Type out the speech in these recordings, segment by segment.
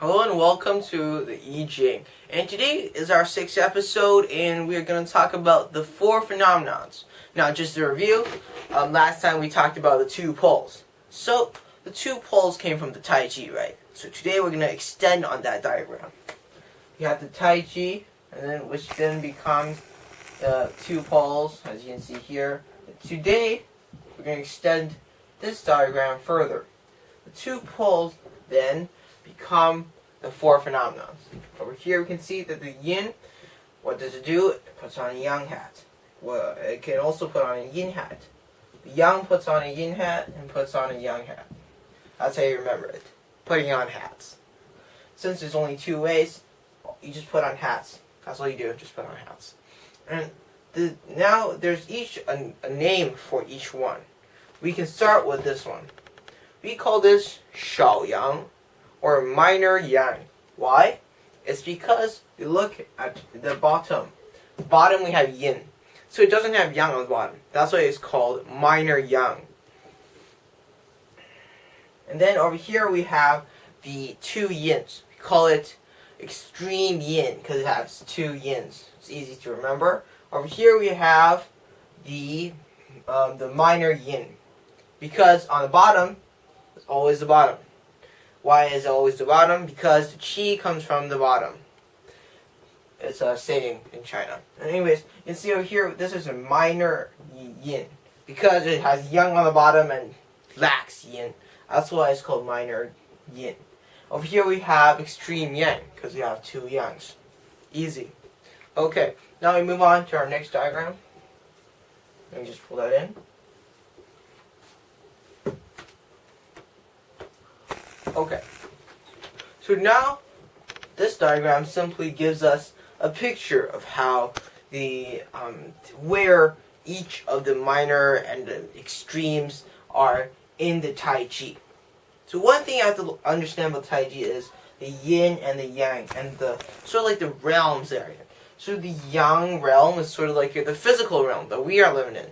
Hello and welcome to the CHING. And today is our 6th episode, and we are going to talk about the 4 phenomenons. Now, just a review, last time we talked about the 2 poles. So, the 2 poles came from the Tai Chi, right? So today we're going to extend on that diagram. You have the Tai Chi, and then which then becomes the 2 poles, as you can see here. Today, we're going to extend this diagram further. The 2 poles then become the 4 phenomenons. Over here we can see that the yin, what does it do? It puts on a yang hat. Well, it can also put on a yin hat. The yang puts on a yin hat and puts on a yang hat. That's how you remember it. Putting on hats. Since there's only 2 ways, you just put on hats. That's all you do, just put on hats. And now there's each a name for each one. We can start with this one. We call this Shao Yang, or minor yang. Why? It's because you look at the bottom. The bottom we have yin. So it doesn't have yang on the bottom. That's why it's called minor yang. And then over here we have the 2 yins. We call it extreme yin because it has 2 yins. It's easy to remember. Over here we have the minor yin. Because on the bottom, it's always the bottom. Why is it always the bottom? Because the chi comes from the bottom. It's a saying in China. And anyways, you can see over here, this is a minor yin. Because it has yang on the bottom and lacks yin. That's why it's called minor yin. Over here we have extreme yang, because we have 2 yangs. Easy. Okay, now we move on to our next diagram. Let me just pull that in. Okay, so now this diagram simply gives us a picture of how where each of the minor and the extremes are in the Tai Chi. So one thing you have to understand about Tai Chi is the yin and the yang, and the sort of like the realms area. So the yang realm is sort of like the physical realm that we are living in.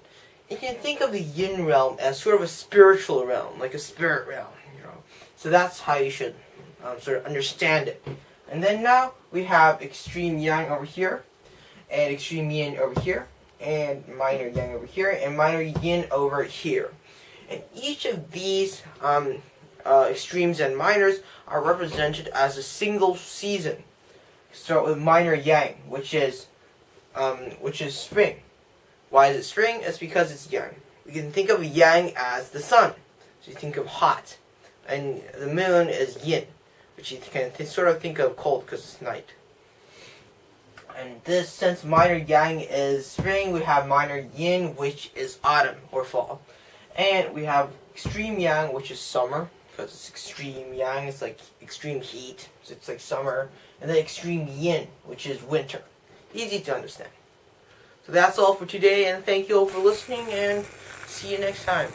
You can think of the yin realm as sort of a spiritual realm, like a spirit realm. So that's how you should sort of understand it. And then now we have extreme yang over here, and extreme yin over here, and minor yang over here, and minor yin over here. And each of these extremes and minors are represented as a single season. Start with minor yang, which is spring. Why is it spring? It's because it's yang. We can think of yang as the sun. So you think of hot. And the moon is yin, which you can sort of think of cold because it's night. And this, since minor yang is spring, we have minor yin, which is autumn or fall. And we have extreme yang, which is summer, because it's extreme yang, it's like extreme heat, so it's like summer. And then extreme yin, which is winter. Easy to understand. So that's all for today, and thank you all for listening, and see you next time.